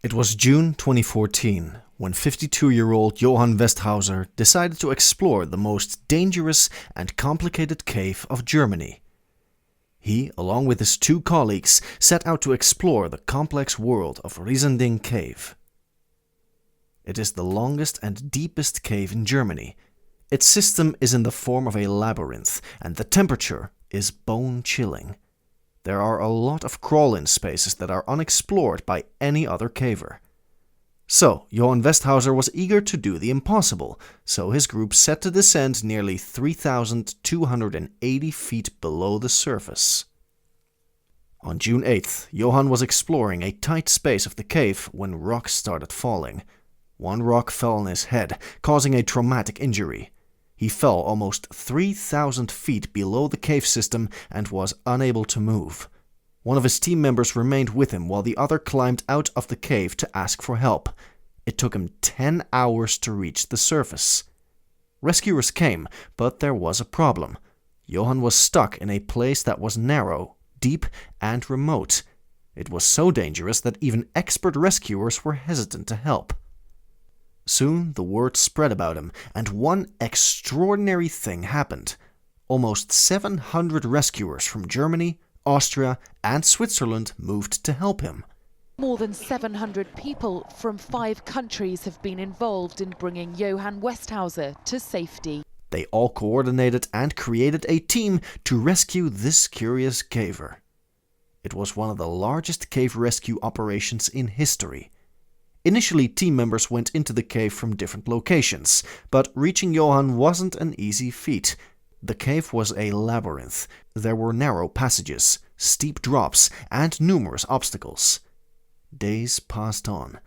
It was June 2014 when 52-year-old Johann Westhauser decided to explore the most dangerous and complicated cave of Germany. He, along with his two colleagues, set out to explore the complex world of Riesending Cave. It is the longest and deepest cave in Germany. Its system is in the form of a labyrinth, and the temperature is bone-chilling. There are a lot of crawl-in spaces that are unexplored by any other caver. So, Johann Westhauser was eager to do the impossible, so his group set to descend nearly 3,280 feet below the surface. On June 8th, Johann was exploring a tight space of the cave when rocks started falling. One rock fell on his head, causing a traumatic injury. He fell almost 3,000 feet below the cave system and was unable to move. One of his team members remained with him while the other climbed out of the cave to ask for help. It took him 10 hours to reach the surface. Rescuers came, but there was a problem. Johann was stuck in a place that was narrow, deep, and remote. It was so dangerous that even expert rescuers were hesitant to help. Soon the word spread about him, and one extraordinary thing happened. Almost 700 rescuers from Germany, Austria, and Switzerland moved to help him. More than 700 people from 5 countries have been involved in bringing Johann Westhauser to safety. They all coordinated and created a team to rescue this curious caver. It was one of the largest cave rescue operations in history. Initially, team members went into the cave from different locations, but reaching Johann wasn't an easy feat. The cave was a labyrinth. There were narrow passages, steep drops, and numerous obstacles. Days passed on.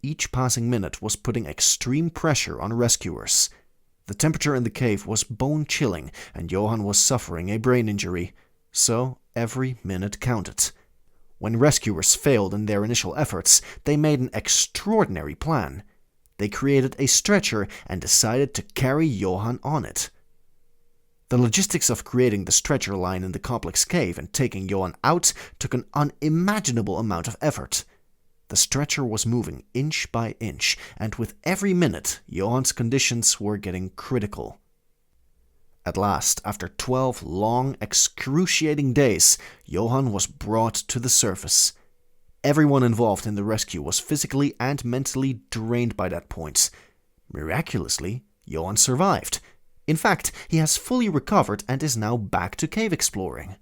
Each passing minute was putting extreme pressure on rescuers. The temperature in the cave was bone-chilling, and Johann was suffering a brain injury, so every minute counted. When rescuers failed in their initial efforts, they made an extraordinary plan. They created a stretcher and decided to carry Johann on it. The logistics of creating the stretcher line in the complex cave and taking Johann out took an unimaginable amount of effort. The stretcher was moving inch by inch, and with every minute, Johann's conditions were getting critical. At last, after 12 long, excruciating days, Johann was brought to the surface. Everyone involved in the rescue was physically and mentally drained by that point. Miraculously, Johann survived. In fact, he has fully recovered and is now back to cave exploring.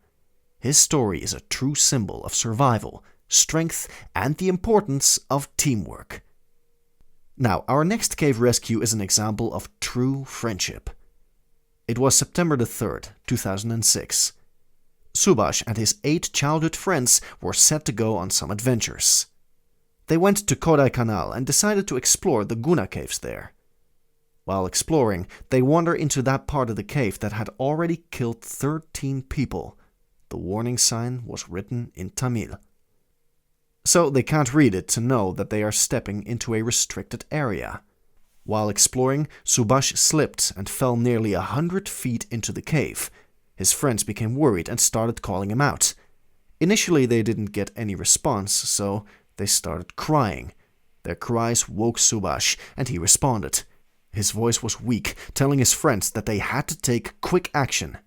His story is a true symbol of survival, strength, and the importance of teamwork. Now, our next cave rescue is an example of true friendship. It was September the 3rd, 2006. Subash and his 8 childhood friends were set to go on some adventures. They went to Kodaikanal and decided to explore the Guna caves there. While exploring, they wander into that part of the cave that had already killed 13 people. The warning sign was written in Tamil. So they can't read it to know that they are stepping into a restricted area. While exploring, Subash slipped and fell nearly 100 feet into the cave. His friends became worried and started calling him out. Initially, they didn't get any response, so they started crying. Their cries woke Subash, and he responded. His voice was weak, telling his friends that they had to take quick action.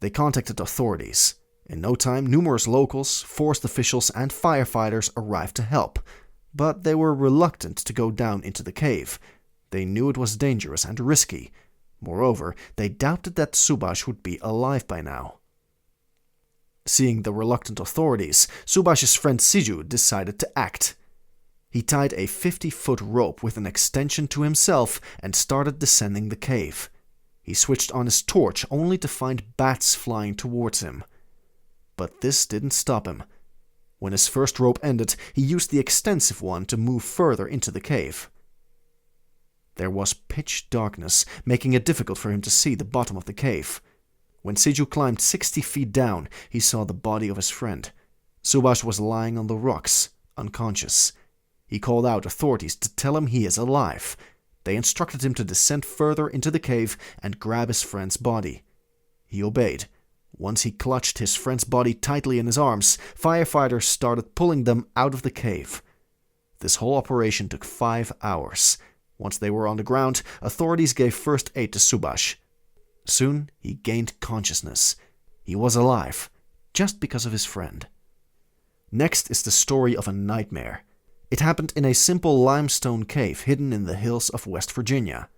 They contacted authorities. In no time, numerous locals, forest officials, and firefighters arrived to help. But they were reluctant to go down into the cave. They knew it was dangerous and risky. Moreover, they doubted that Subash would be alive by now. Seeing the reluctant authorities, Subash's friend Siju decided to act. He tied a 50-foot rope with an extension to himself and started descending the cave. He switched on his torch only to find bats flying towards him. But this didn't stop him. When his first rope ended, he used the extensive one to move further into the cave. There was pitch darkness, making it difficult for him to see the bottom of the cave. When Siju climbed 60 feet down, he saw the body of his friend. Subash was lying on the rocks, unconscious. He called out authorities to tell him he is alive. They instructed him to descend further into the cave and grab his friend's body. He obeyed. Once he clutched his friend's body tightly in his arms, firefighters started pulling them out of the cave. This whole operation took 5 hours. Once they were on the ground, authorities gave first aid to Subash. Soon, he gained consciousness. He was alive, just because of his friend. Next is the story of a nightmare. It happened in a simple limestone cave hidden in the hills of West Virginia.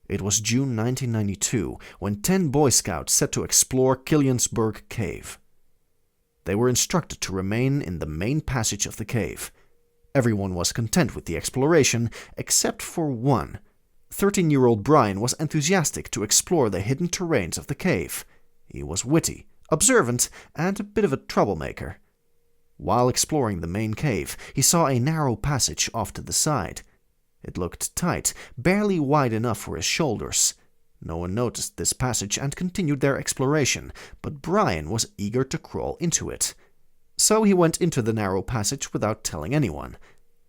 It was June 1992 when 10 Boy Scouts set to explore Killiansburg Cave. They were instructed to remain in the main passage of the cave. Everyone was content with the exploration, except for one. 13-year-old Brian was enthusiastic to explore the hidden terrains of the cave. He was witty, observant, and a bit of a troublemaker. While exploring the main cave, he saw a narrow passage off to the side. It looked tight, barely wide enough for his shoulders. No one noticed this passage and continued their exploration, but Brian was eager to crawl into it. So he went into the narrow passage without telling anyone.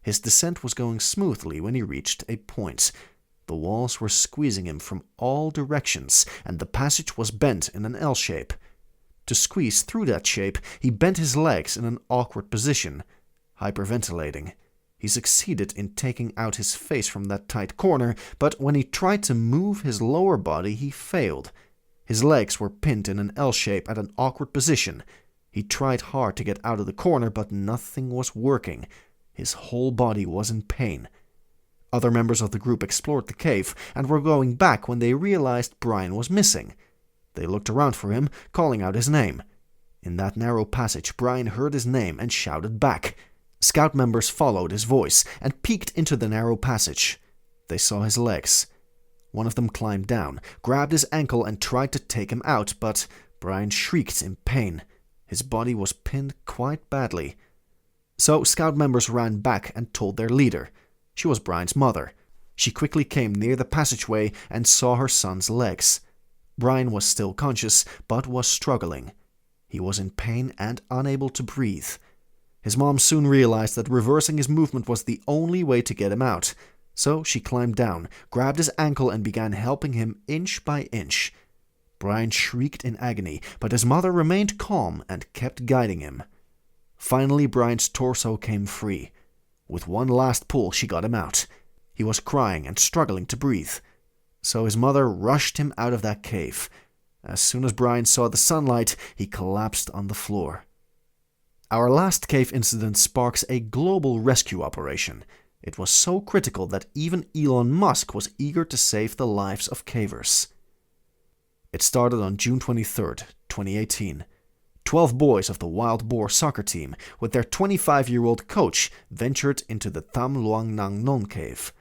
His descent was going smoothly when he reached a point. The walls were squeezing him from all directions, and the passage was bent in an L shape. To squeeze through that shape, he bent his legs in an awkward position, hyperventilating. He succeeded in taking out his face from that tight corner, but when he tried to move his lower body, he failed. His legs were pinned in an L shape at an awkward position. He tried hard to get out of the corner, but nothing was working. His whole body was in pain. Other members of the group explored the cave and were going back when they realized Brian was missing. They looked around for him, calling out his name. In that narrow passage, Brian heard his name and shouted back. Scout members followed his voice and peeked into the narrow passage. They saw his legs. One of them climbed down, grabbed his ankle and tried to take him out, but Brian shrieked in pain. His body was pinned quite badly. So Scout members ran back and told their leader. She was Brian's mother. She quickly came near the passageway and saw her son's legs. Brian was still conscious, but was struggling. He was in pain and unable to breathe. His mom soon realized that reversing his movement was the only way to get him out. So she climbed down, grabbed his ankle and began helping him inch by inch. Brian shrieked in agony, but his mother remained calm and kept guiding him. Finally, Brian's torso came free. With one last pull, she got him out. He was crying and struggling to breathe. So his mother rushed him out of that cave. As soon as Brian saw the sunlight, he collapsed on the floor. Our last cave incident sparks a global rescue operation. It was so critical that even Elon Musk was eager to save the lives of cavers. It started on June 23, 2018. 12 boys of the Wild Boar soccer team, with their 25-year-old coach, ventured into the Tham Luang Nang Non cave.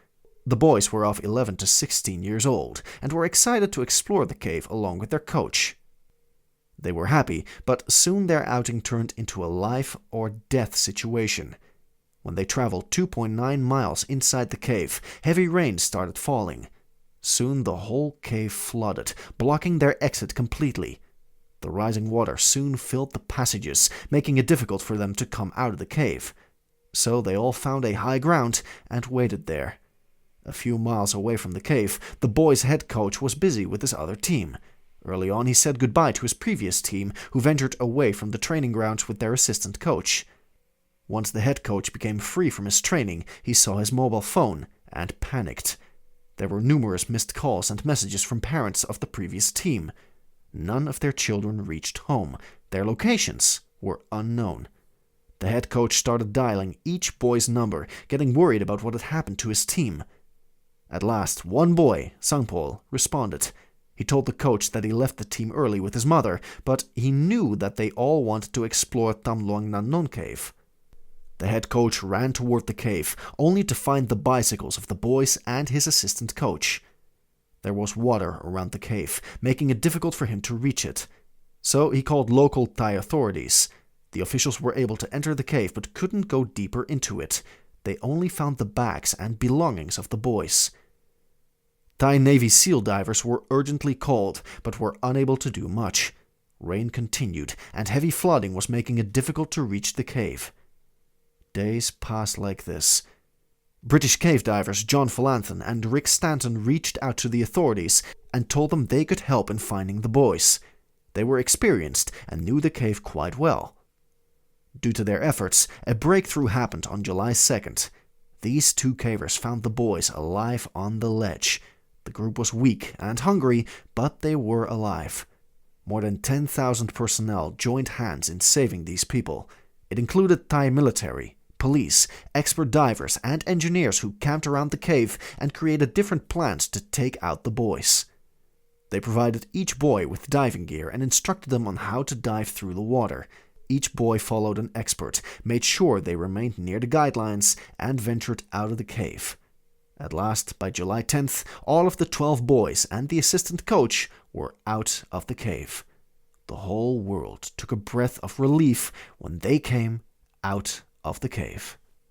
The boys were of 11 to 16 years old and were excited to explore the cave along with their coach. They were happy, but soon their outing turned into a life-or-death situation. When they traveled 2.9 miles inside the cave, heavy rain started falling. Soon the whole cave flooded, blocking their exit completely. The rising water soon filled the passages, making it difficult for them to come out of the cave. So they all found a high ground and waited there. A few miles away from the cave, the boys' head coach was busy with his other team. Early on, he said goodbye to his previous team, who ventured away from the training grounds with their assistant coach. Once the head coach became free from his training, he saw his mobile phone and panicked. There were numerous missed calls and messages from parents of the previous team. None of their children reached home. Their locations were unknown. The head coach started dialing each boy's number, getting worried about what had happened to his team. At last, one boy, Sangpol, responded. He told the coach that he left the team early with his mother, but he knew that they all wanted to explore Tham Luang Nang Non cave. The head coach ran toward the cave, only to find the bicycles of the boys and his assistant coach. There was water around the cave, making it difficult for him to reach it. So he called local Thai authorities. The officials were able to enter the cave but couldn't go deeper into it. They only found the bags and belongings of the boys. Thai Navy SEAL divers were urgently called, but were unable to do much. Rain continued, and heavy flooding was making it difficult to reach the cave. Days passed like this. British cave divers John Falanthan and Rick Stanton reached out to the authorities and told them they could help in finding the boys. They were experienced and knew the cave quite well. Due to their efforts, a breakthrough happened on July 2nd. These two cavers found the boys alive on the ledge. The group was weak and hungry, but they were alive. More than 10,000 personnel joined hands in saving these people. It included Thai military, police, expert divers, and engineers who camped around the cave and created different plans to take out the boys. They provided each boy with diving gear and instructed them on how to dive through the water. Each boy followed an expert, made sure they remained near the guidelines, and ventured out of the cave. At last, by July 10th, all of the 12 boys and the assistant coach were out of the cave. The whole world took a breath of relief when they came out of the cave.